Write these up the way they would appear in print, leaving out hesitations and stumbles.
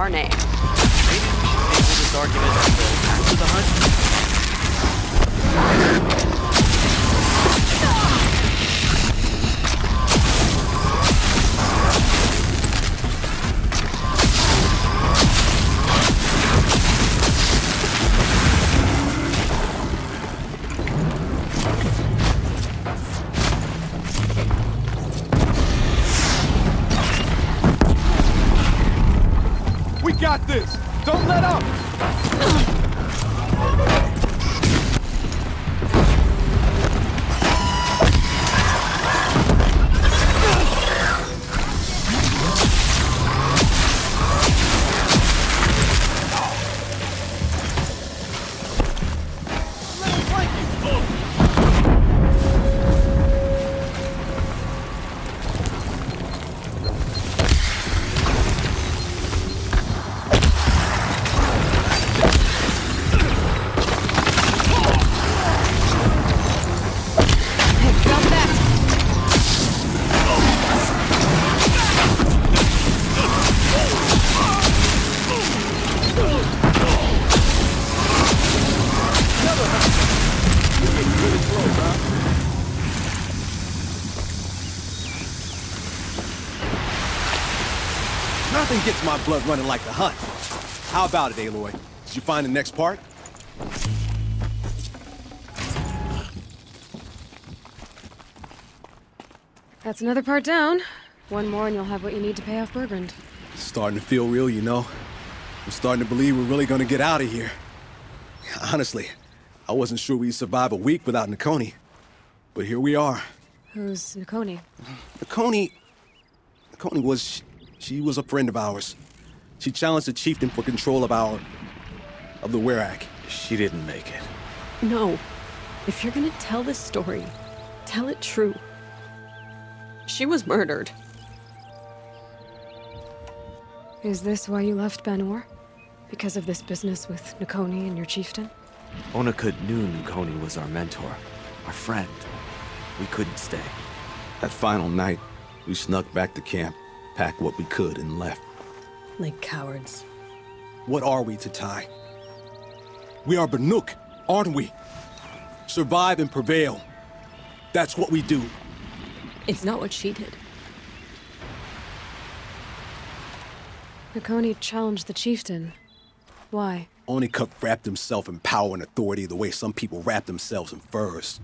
our name. Maybe we should table this argument after the hunt? We got this! Don't let up! Nothing gets my blood running like the hunt. How about it, Aloy? Did you find the next part? That's another part down. One more and you'll have what you need to pay off Bergrand. It's starting to feel real, you know. I'm starting to believe we're really gonna get out of here. Honestly, I wasn't sure we'd survive a week without Nakoni. But here we are. Who's Nakoni? Nakoni was... She was a friend of ours. She challenged the chieftain for control of the Werak. She didn't make it. No. If you're gonna tell this story, tell it true. She was murdered. Is this why you left Banor? Because of this business with Nakoni and your chieftain? Onakut knew Nakoni was our mentor, our friend. We couldn't stay. That final night, we snuck back to camp, packed what we could, and left. Like cowards. What are we, Tatai? We are Banuk, aren't we? Survive and prevail. That's what we do. It's not what she did. Nakoni challenged the chieftain. Why? Onakut wrapped himself in power and authority the way some people wrap themselves in furs.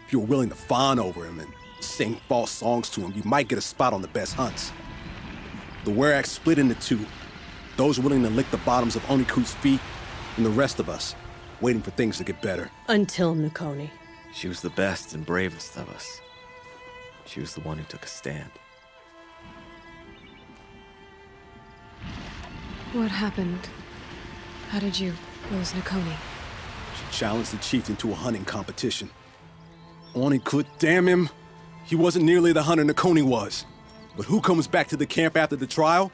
If you're willing to fawn over him and sing false songs to him, you might get a spot on the best hunts. The Werak split into two. Those willing to lick the bottoms of Onakut's feet, and the rest of us, waiting for things to get better. Until Nakoni. She was the best and bravest of us. She was the one who took a stand. What happened? How did you lose Nakoni? She challenged the chieftain to a hunting competition. Onakut, damn him! He wasn't nearly the hunter Nakoni was. But who comes back to the camp after the trial?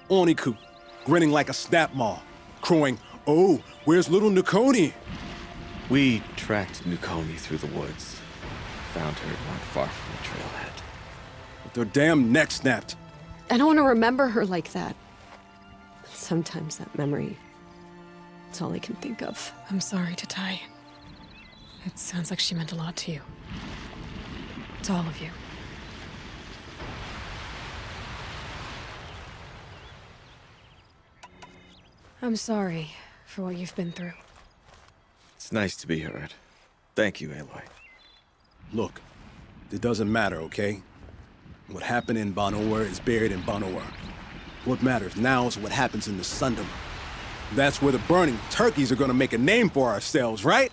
Onakut, grinning like a snap maw, crowing, "Oh, where's little Nakoni?" We tracked Nakoni through the woods. Found her not far from the trailhead. With their damn neck snapped. I don't want to remember her like that. Sometimes that memory, it's all I can think of. I'm sorry, Tatai. It sounds like she meant a lot to you. To all of you. I'm sorry for what you've been through. It's nice to be heard. Thank you, Aloy. Look, it doesn't matter, okay? What happened in Banor is buried in Banor. What matters now is what happens in the Sundom. That's where the burning turkeys are gonna make a name for ourselves, right?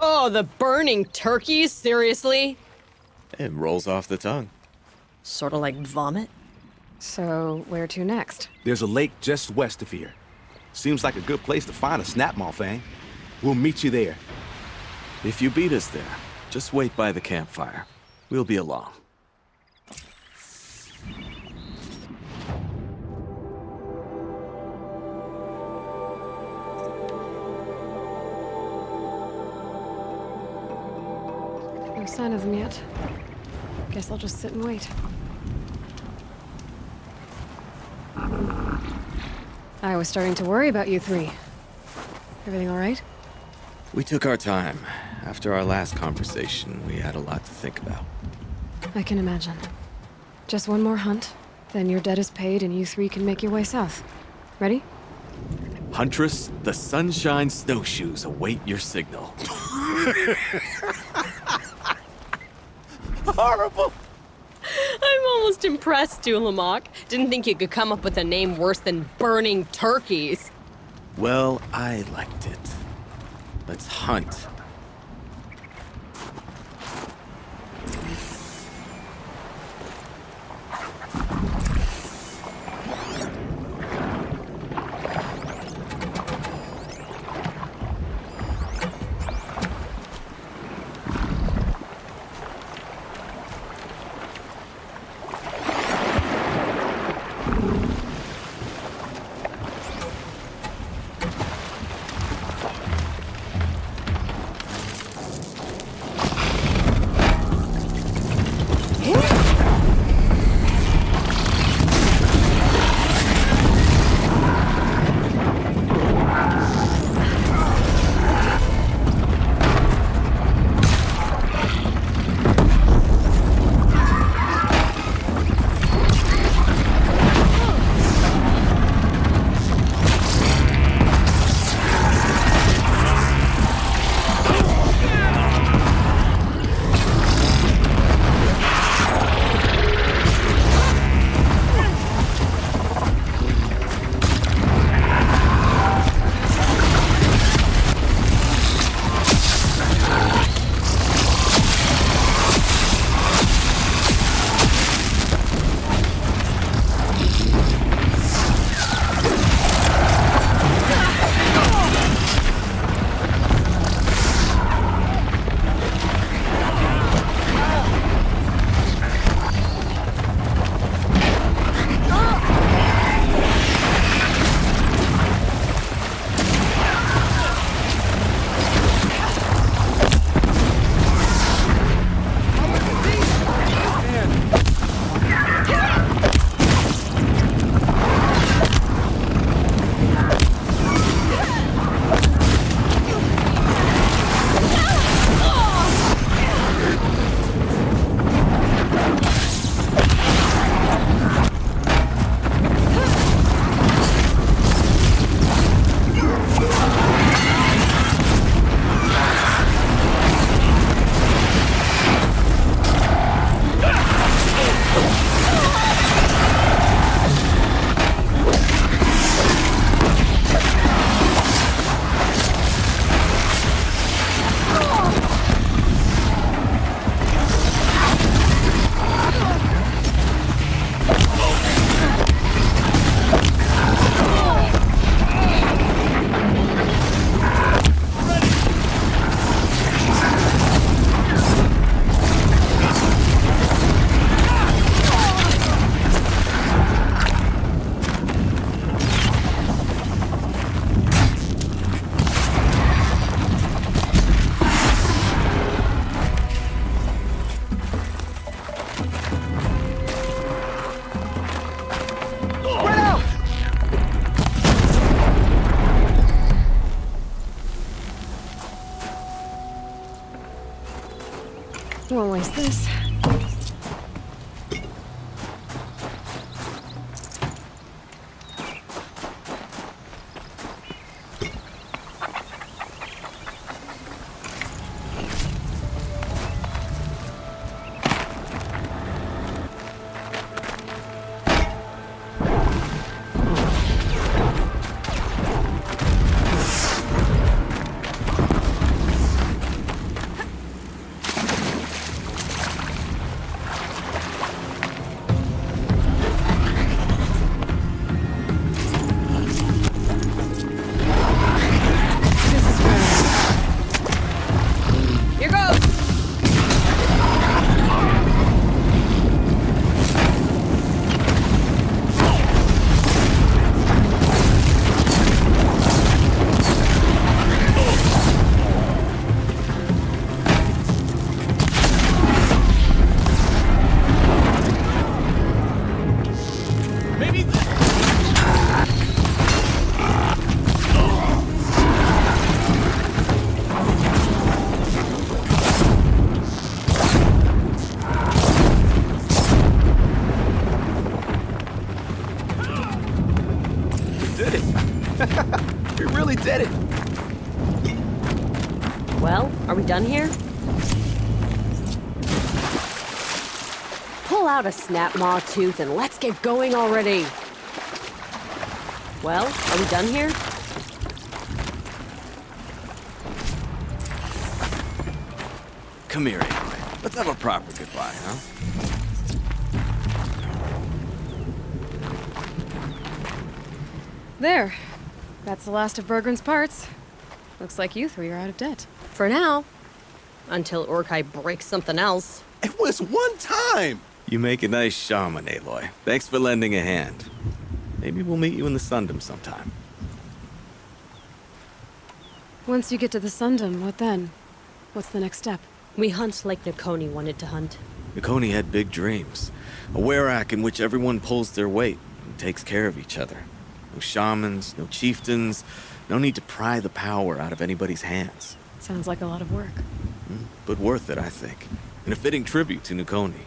Oh, the burning turkeys? Seriously? It rolls off the tongue. Sort of like vomit? So, where to next? There's a lake just west of here. Seems like a good place to find a snapmaw fang. We'll meet you there. If you beat us there, just wait by the campfire. We'll be along. No sign of them yet. Guess I'll just sit and wait. I was starting to worry about you three. Everything all right? We took our time. After our last conversation, we had a lot to think about. I can imagine. Just one more hunt, then your debt is paid and you three can make your way south. Ready? Huntress, the Sunshine Snowshoes await your signal. Horrible! I'm almost impressed, Dulamok. Didn't think you could come up with a name worse than Burning Turkeys. Well, I liked it. Let's hunt. Won't waste this. We really did it! Well, are we done here? Pull out a snap maw tooth and let's get going already. Well, are we done here? Come here, Aloy. Let's have a proper goodbye, huh? There. That's the last of Bergren's parts. Looks like you three are out of debt. For now. Until Warcheif breaks something else. It was one time! You make a nice shaman, Aloy. Thanks for lending a hand. Maybe we'll meet you in the Sundom sometime. Once you get to the Sundom, what then? What's the next step? We hunt like Nakoni wanted to hunt. Nakoni had big dreams. A werak in which everyone pulls their weight and takes care of each other. No shamans, no chieftains, no need to pry the power out of anybody's hands. Sounds like a lot of work. But worth it, I think. And a fitting tribute to Nakoni.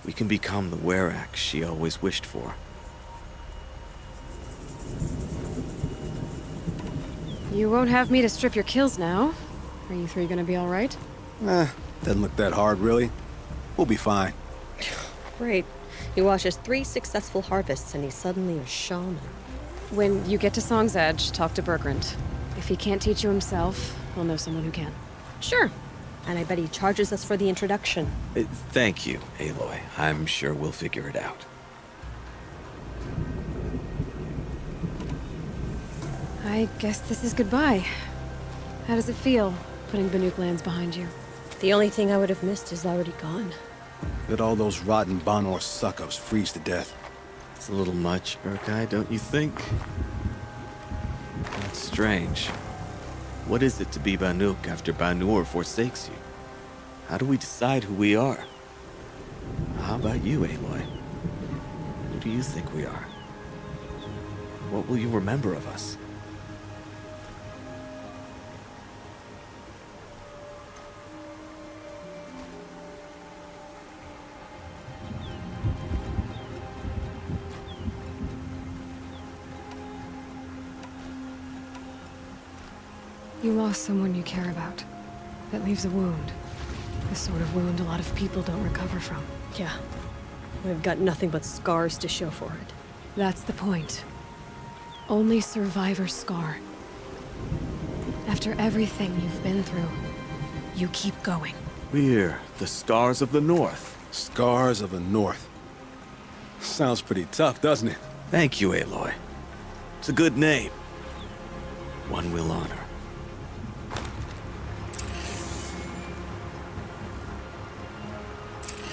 We can become the werak she always wished for. You won't have me to strip your kills now. Are you three gonna be all right? Doesn't look that hard, really. We'll be fine. Great. He watches 3 successful harvests and he's suddenly a shaman. When you get to Song's Edge, talk to Bergrun. If he can't teach you himself, we'll know someone who can. Sure. And I bet he charges us for the introduction. Thank you, Aloy. I'm sure we'll figure it out. I guess this is goodbye. How does it feel, putting Banuk lands behind you? The only thing I would have missed is already gone. Let all those rotten Banor suck-ups freeze to death. It's a little much, Urkai, don't you think? That's strange. What is it to be Banuk after Banur forsakes you? How do we decide who we are? How about you, Aloy? Who do you think we are? What will you remember of us? You lost someone you care about. That leaves a wound. The sort of wound a lot of people don't recover from. Yeah. We've got nothing but scars to show for it. That's the point. Only survivor's scar. After everything you've been through, you keep going. We're the Scars of the North. Scars of the North. Sounds pretty tough, doesn't it? Thank you, Aloy. It's a good name. One we'll honor.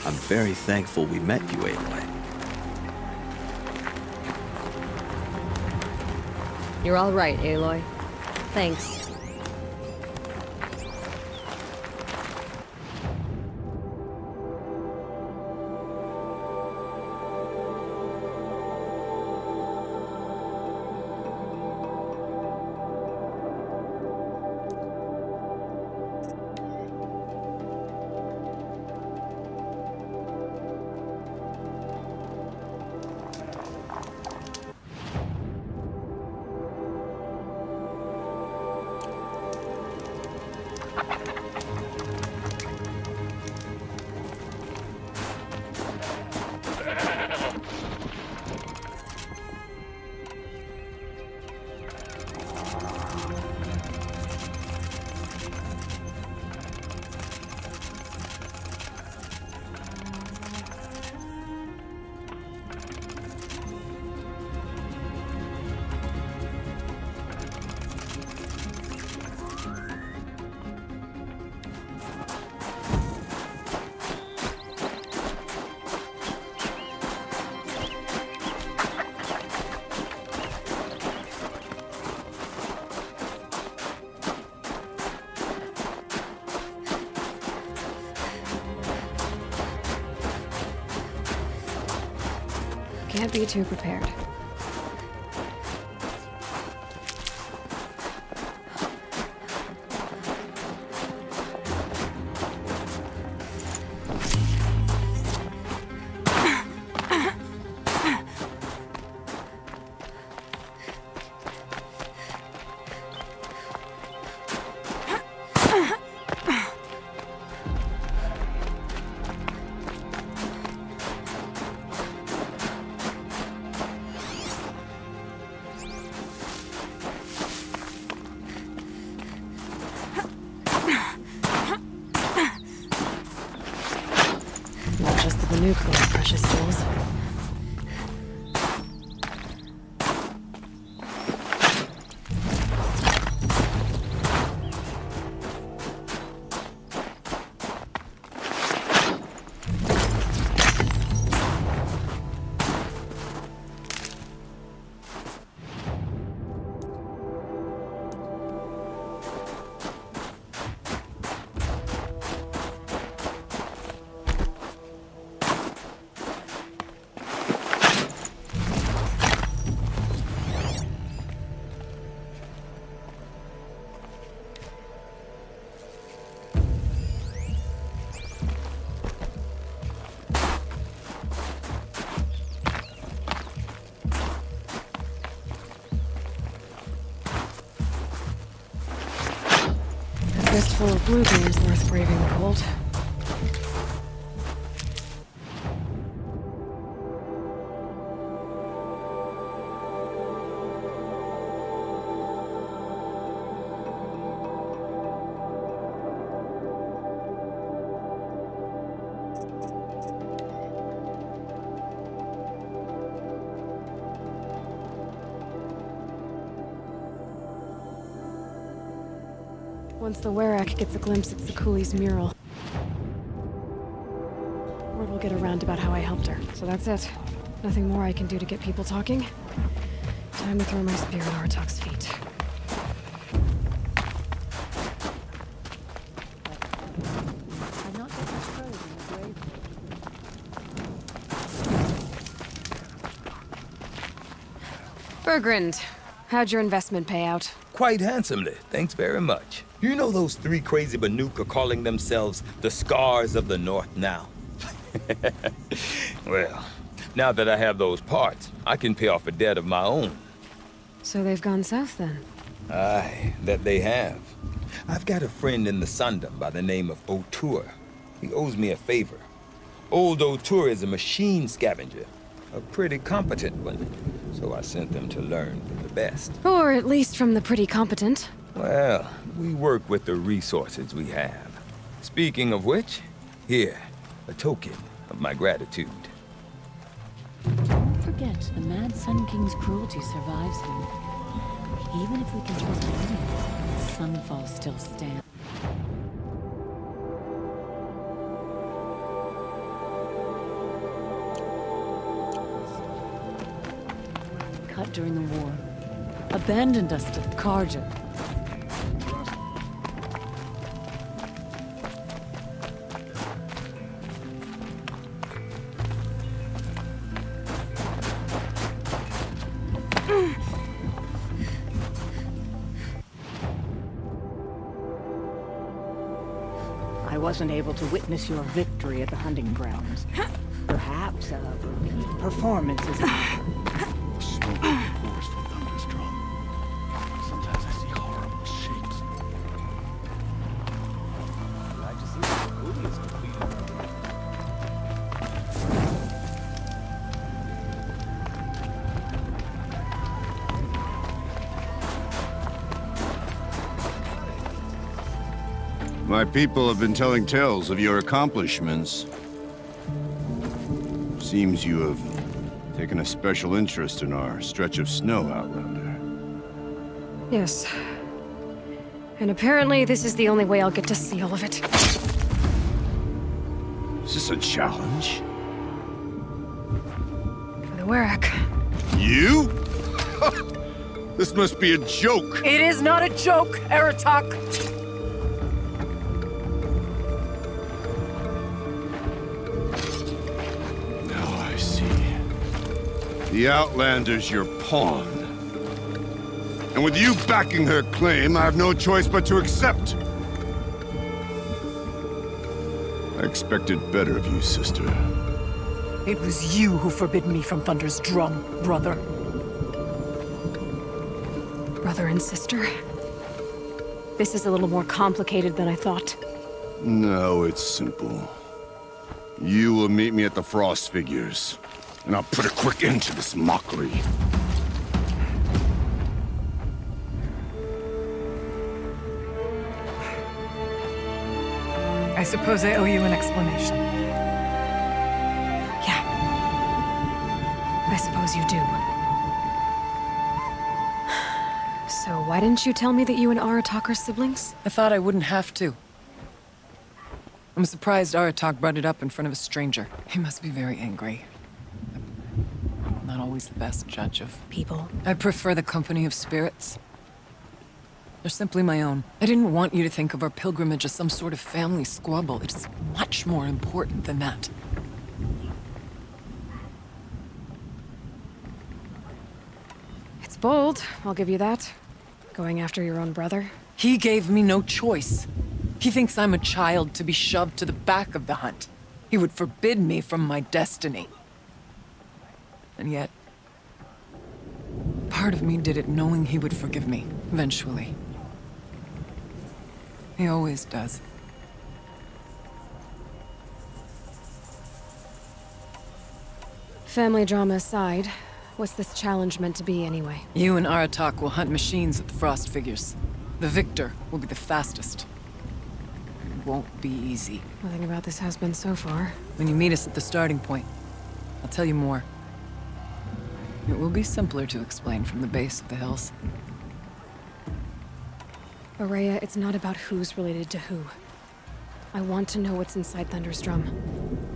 I'm very thankful we met you, Aloy. You're all right, Aloy. Thanks. Can't be too prepared. Banuk those precious souls. Fistful of blueberries worth braving the cold. Once the Warcheif gets a glimpse at Sakuli's mural, word will get around about how I helped her. So that's it. Nothing more I can do to get people talking. Time to throw my spear at Artak's feet. Bergrand, how'd your investment pay out? Quite handsomely, thanks very much. You know those three crazy Banuk are calling themselves the Scars of the North now? Well, now that I have those parts, I can pay off a debt of my own. So they've gone south then? Aye, that they have. I've got a friend in the Sundom by the name of O'Toole. He owes me a favor. Old O'Toole is a machine scavenger, a pretty competent one. So I sent them to learn from the best. Or at least from the pretty competent. Well, we work with the resources we have. Speaking of which, here, a token of my gratitude. Don't forget, the Mad Sun King's cruelty survives him. Even if we can trust him, Sunfall still stands. Cut during the war. Abandoned us to Karja. I wasn't able to witness your victory at the hunting grounds. Perhaps a repeat performance is in The smoke pours from Thunder's drum. Sometimes I see horrible shapes. Glad to see the movie is completed. My people have been telling tales of your accomplishments. Seems you have taken a special interest in our stretch of snow, Outlander. Yes. And apparently this is the only way I'll get to see all of it. Is this a challenge? For the Warcheif. You? This must be a joke. It is not a joke, Aratak! Now I see. The Outlander's your pawn. And with you backing her claim, I have no choice but to accept. I expected better of you, sister. It was you who forbid me from Thunder's drum, brother. Brother and sister? This is a little more complicated than I thought. No, it's simple. You will meet me at the Frost Figures, and I'll put a quick end to this mockery. I suppose I owe you an explanation. So why didn't you tell me that you and Aratak are siblings? I thought I wouldn't have to. I'm surprised Aratak brought it up in front of a stranger. He must be very angry. I'm not always the best judge of people. I prefer the company of spirits. They're simply my own. I didn't want you to think of our pilgrimage as some sort of family squabble. It's much more important than that. It's bold, I'll give you that. Going after your own brother. He gave me no choice. He thinks I'm a child to be shoved to the back of the hunt. He would forbid me from my destiny. And yet, part of me did it knowing he would forgive me, eventually. He always does. Family drama aside, what's this challenge meant to be anyway? You and Aratak will hunt machines at the Frost Figures. The victor will be the fastest. It won't be easy. Nothing about this has been so far. When you meet us at the starting point, I'll tell you more. It will be simpler to explain from the base of the hills. Araya, it's not about who's related to who. I want to know what's inside Thunderstrom.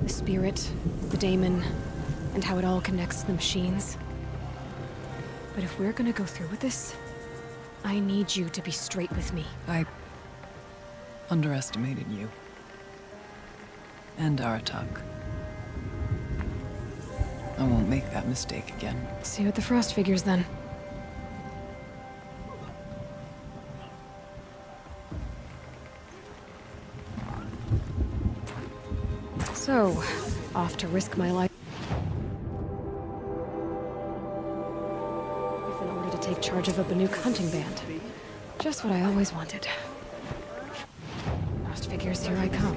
The spirit, the daemon, and how it all connects to the machines. But if we're gonna go through with this, I need you to be straight with me. I underestimated you. And Aratak. I won't make that mistake again. See you at the Frost Figures, then. So, off to risk my life in order to take charge of a Banuk hunting band. Just what I always wanted. Frost Figures, here I come.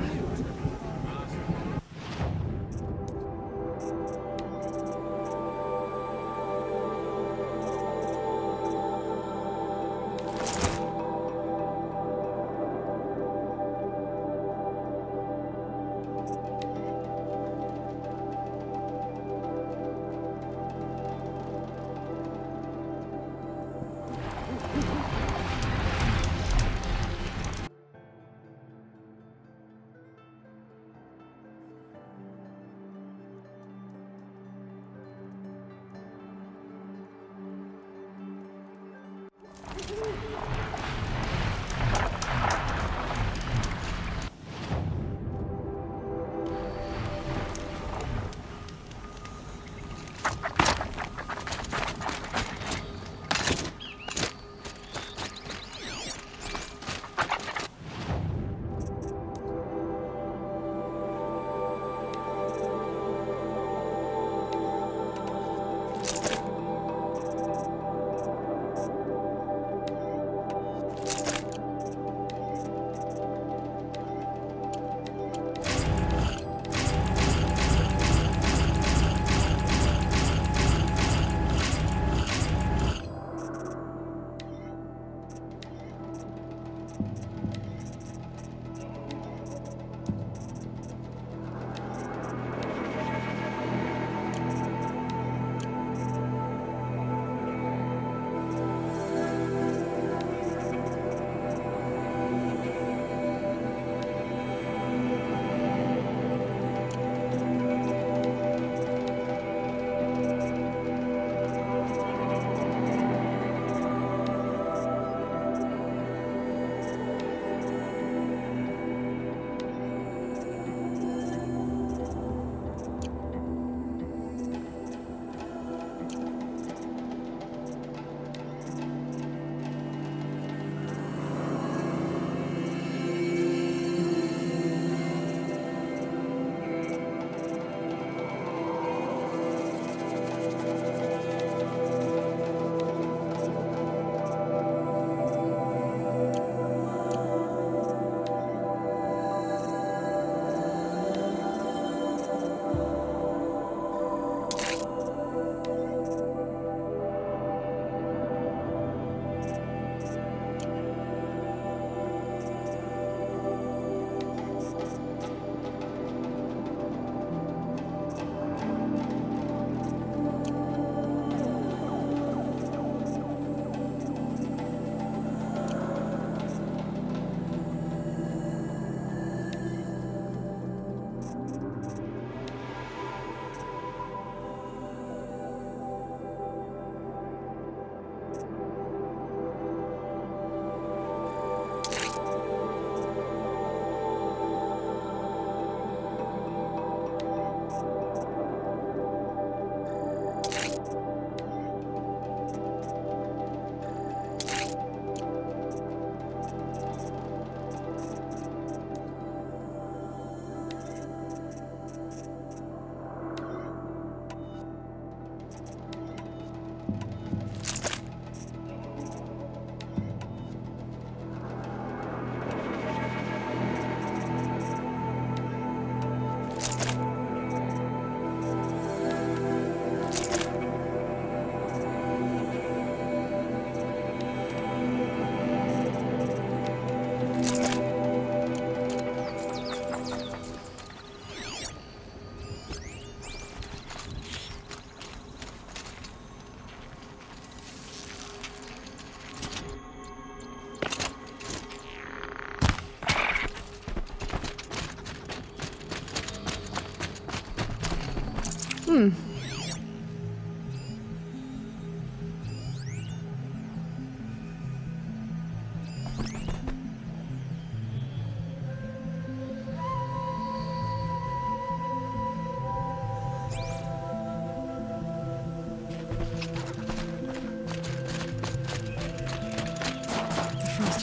Frost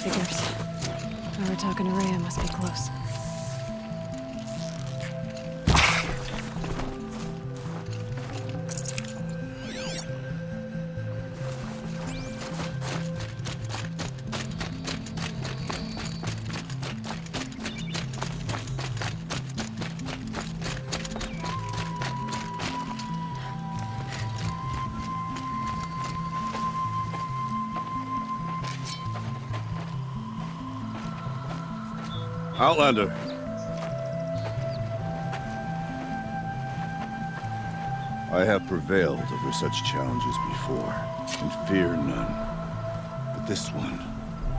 figures. Aratak and Araya must be close. Outlander. I have prevailed over such challenges before, and fear none. But this one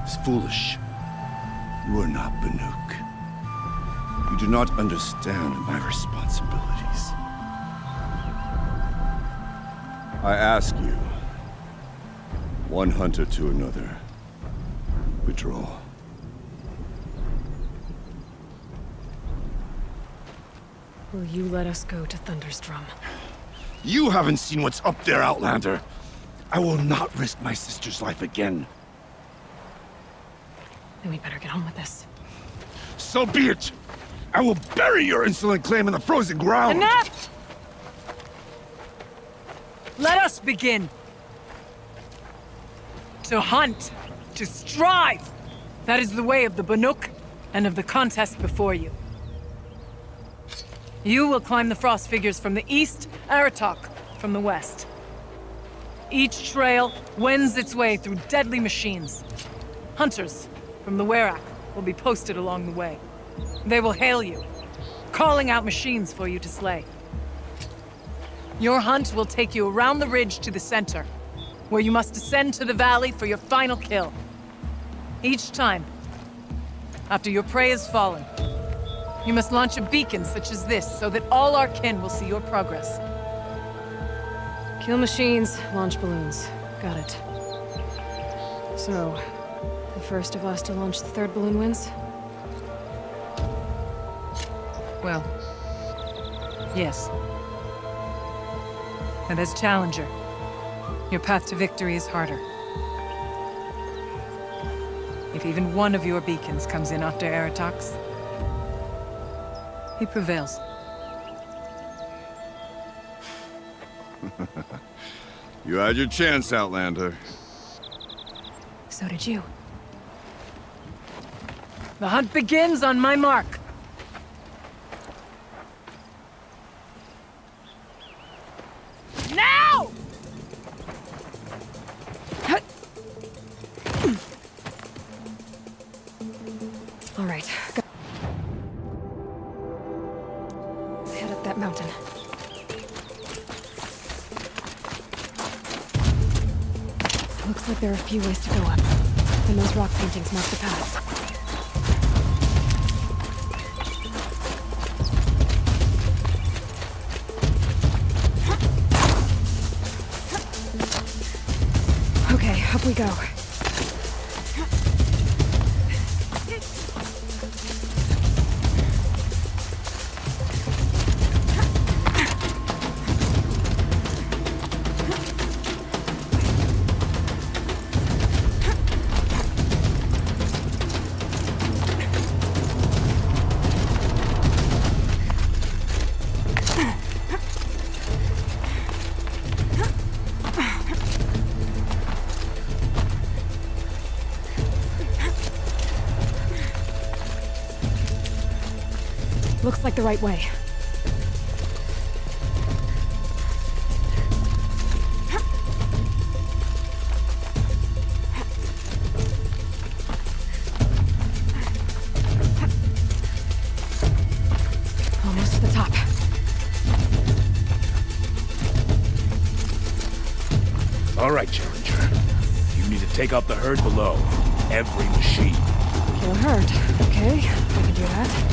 is foolish. You are not Banuk. You do not understand my responsibilities. I ask you, one hunter to another, withdraw. Will you let us go to Thunderstrom? You haven't seen what's up there, Outlander. I will not risk my sister's life again. Then we better get on with this. So be it! I will bury your insolent claim in the frozen ground! Enough! Let us begin! To hunt, to strive! That is the way of the Banuk, and of the contest before you. You will climb the frost figures from the east, Aratak from the west. Each trail wends its way through deadly machines. Hunters from the Werak will be posted along the way. They will hail you, calling out machines for you to slay. Your hunt will take you around the ridge to the center, where you must descend to the valley for your final kill. Each time, after your prey has fallen, you must launch a beacon such as this, so that all our kin will see your progress. Kill machines, launch balloons. Got it. So, the first of us to launch the third balloon wins? Well, yes. And as challenger, your path to victory is harder. If even one of your beacons comes in after Aratak's, he prevails. You had your chance, Outlander. So did you. The hunt begins on my mark. Now! All right. Go. Head up that mountain. Looks like there are a few ways to go up. And those rock paintings mark the path. Okay, up we go. Looks like the right way. Almost to the top. All right, Challenger. You need to take out the herd below. Every machine. Kill a herd. Okay, I can do that.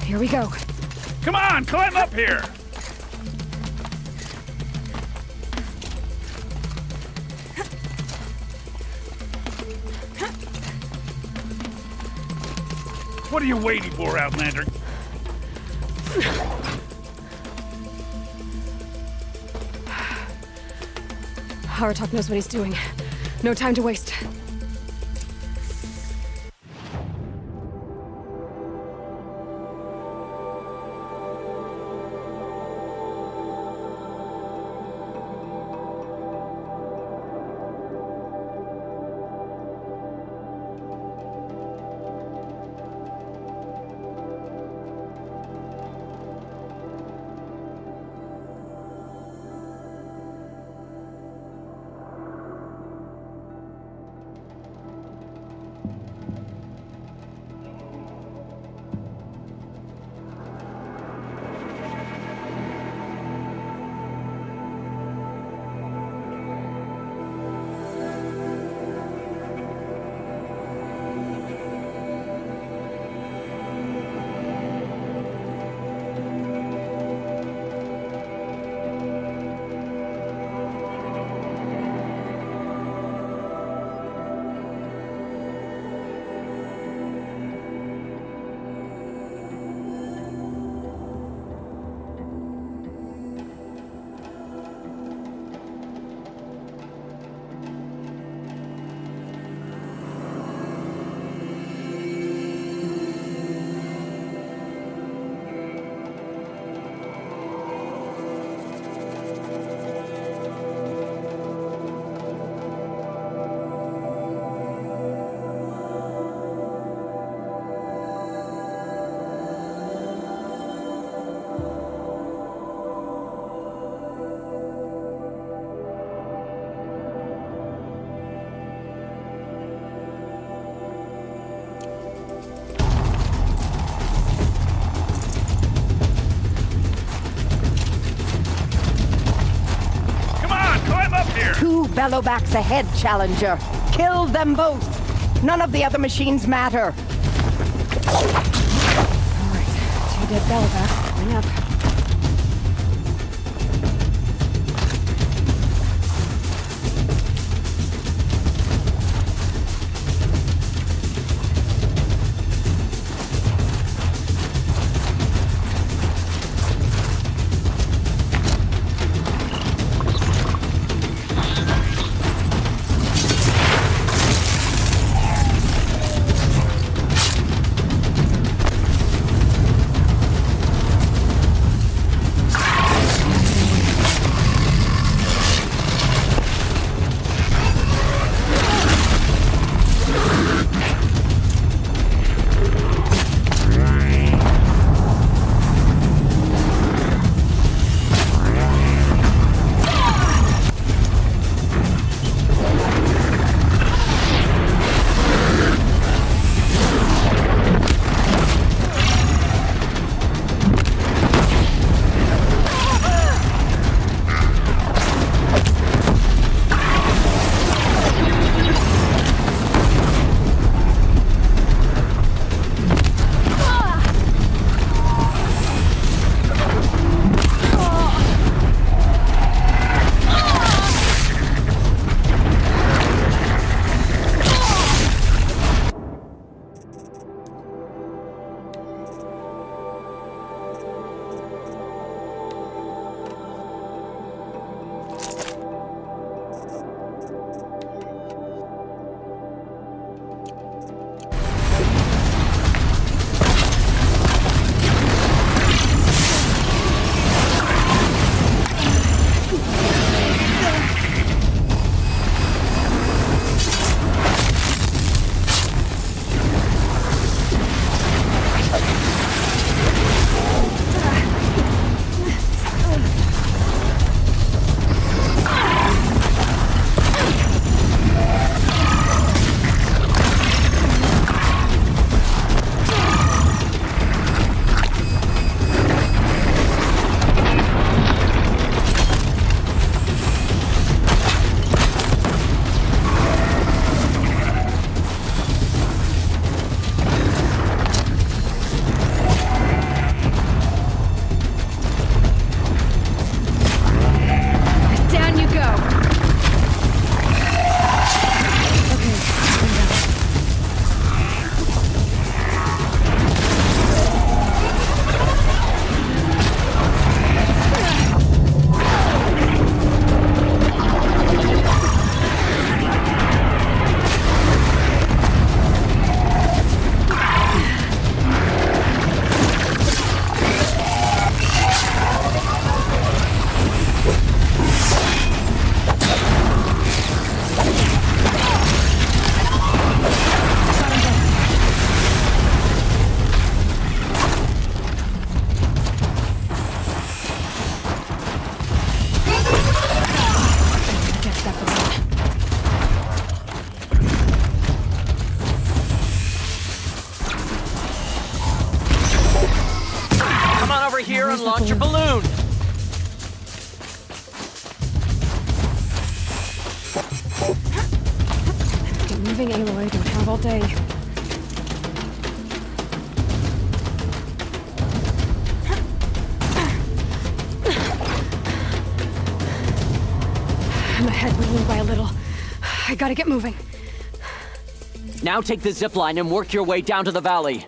Here we go. Come on, climb up here! What are you waiting for, Outlander? Aratok knows what he's doing. No time to waste. Bellowbacks ahead, Challenger. Kill them both. None of the other machines matter. All right, 2 dead Bellowbacks coming up. here and where's the launch your balloon. Get moving, Aloy. Don't have all day. I'm ahead, but only by a little. I gotta get moving. Now take the zip line and work your way down to the valley.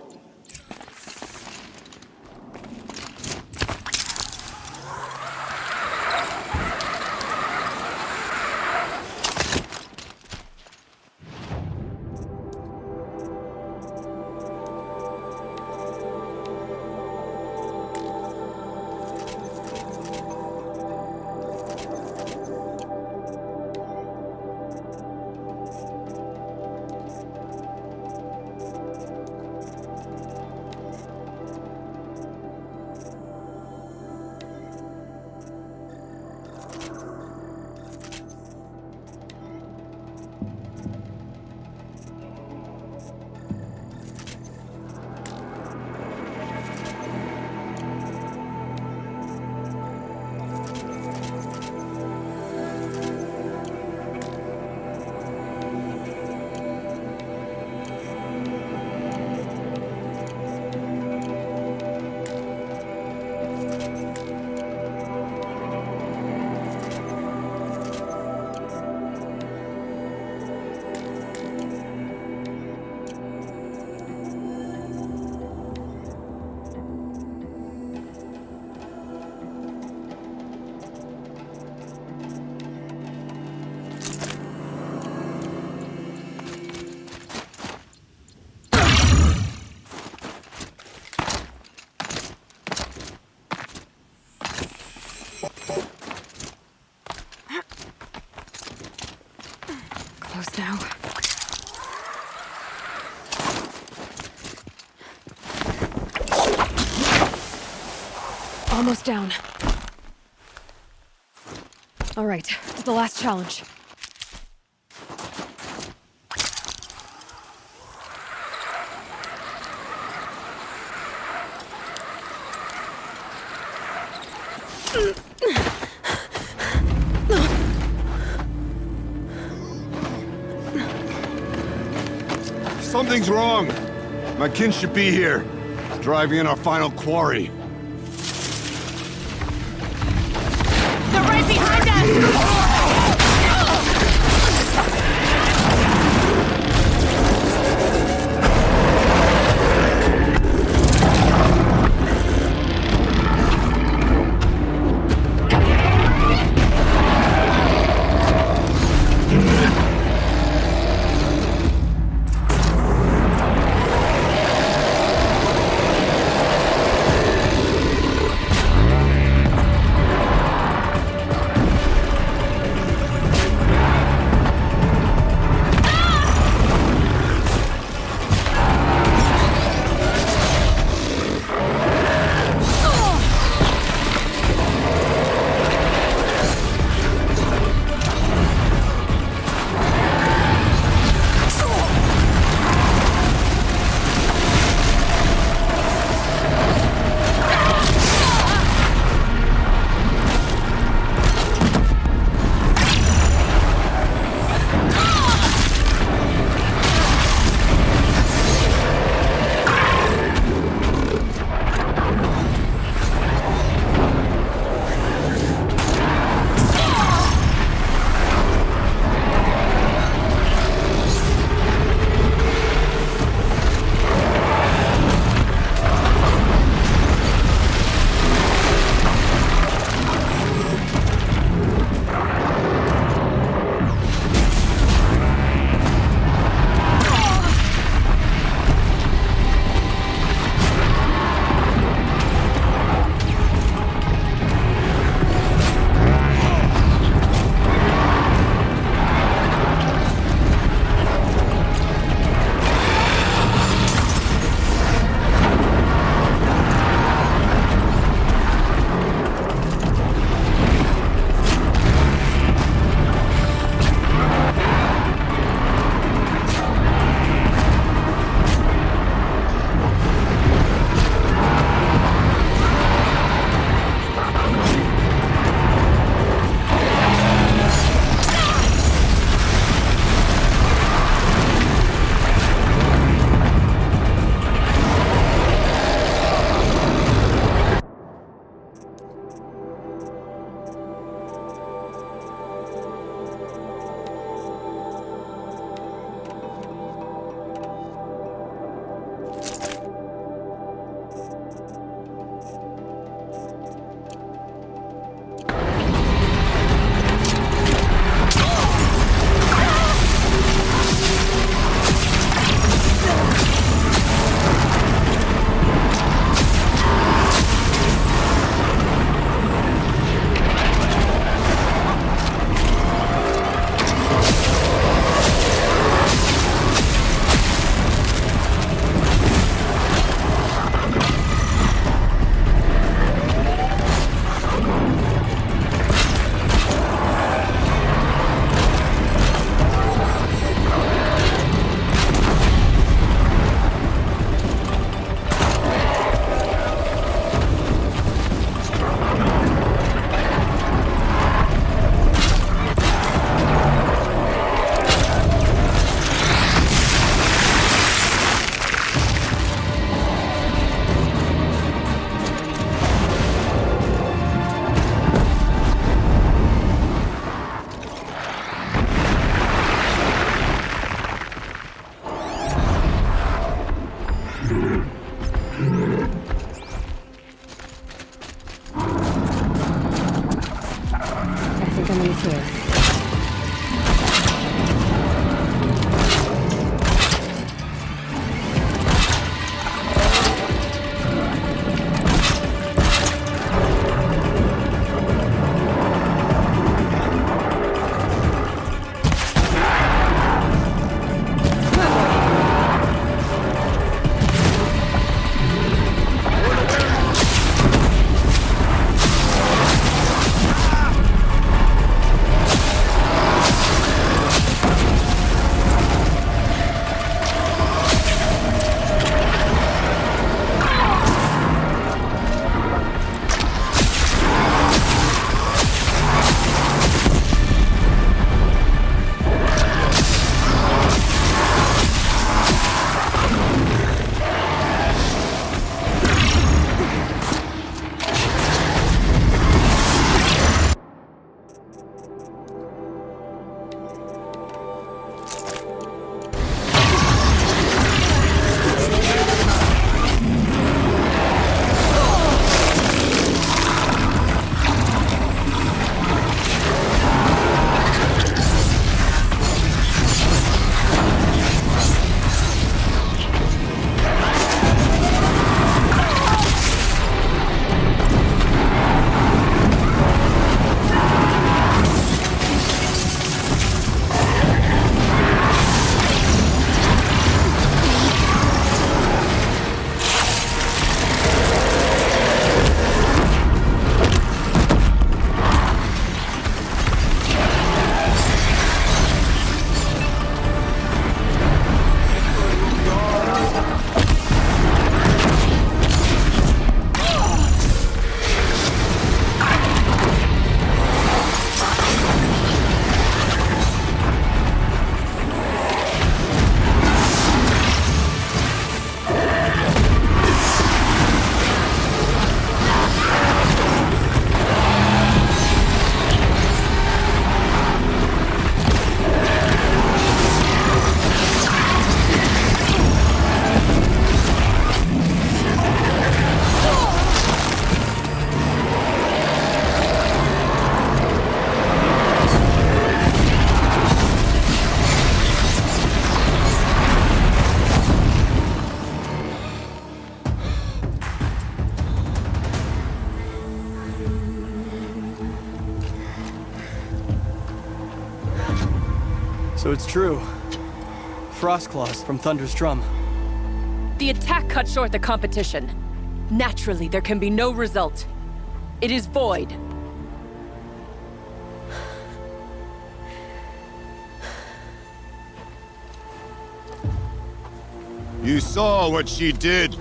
Close now. Almost down. All right, to the last challenge. Something's wrong. My kin should be here, driving in our final quarry. They're right behind us! Incoming clear. So it's true. Frost claws from Thunder's drum. The attack cut short the competition. Naturally, there can be no result. It is void. You saw what she did.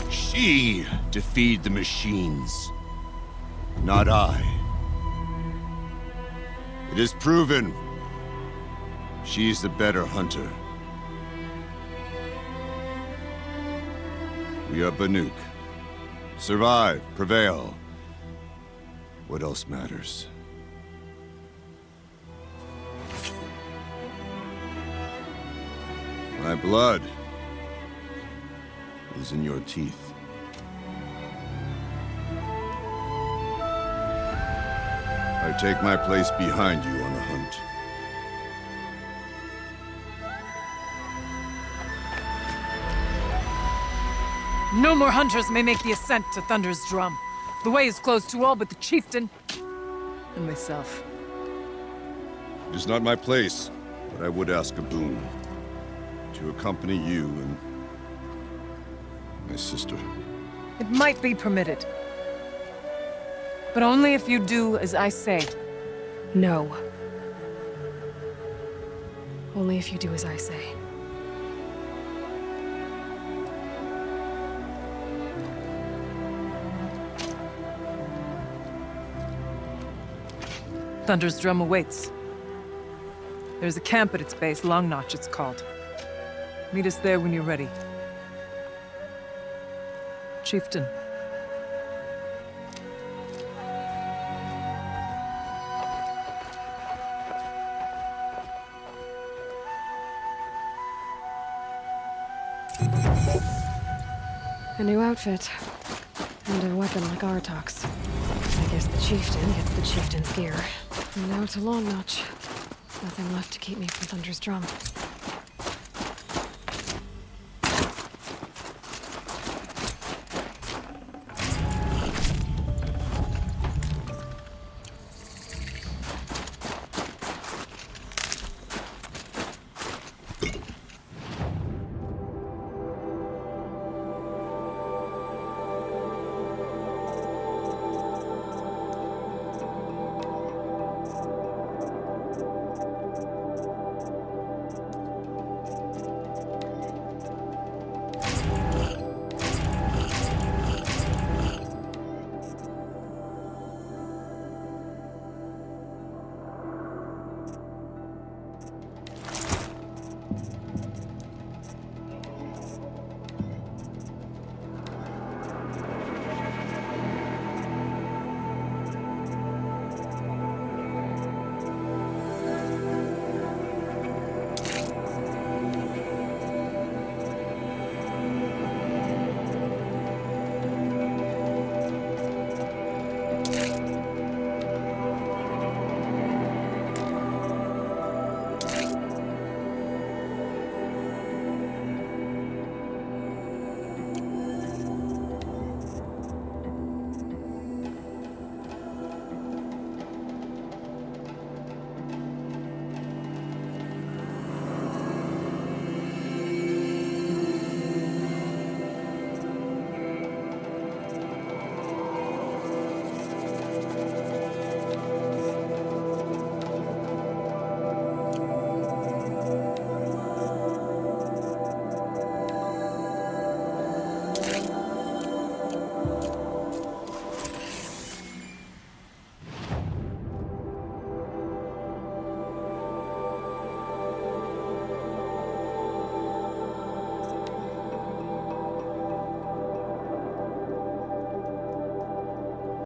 She defeated the machines, not I. It is proven. She's the better hunter. We are Banuk. Survive, prevail. What else matters? My blood is in your teeth. I take my place behind you on the hunt. No more hunters may make the ascent to Thunder's drum. The way is closed to all but the chieftain and myself. It is not my place, but I would ask a boon. To accompany you and my sister. It might be permitted. But only if you do as I say. No. Only if you do as I say. Thunder's drum awaits. There's a camp at its base, Long Notch it's called. Meet us there when you're ready. Chieftain. A new outfit. And a weapon like Artok's. I guess the chieftain gets the chieftain's gear. And now to Long Notch. Nothing left to keep me from Thunder's drum.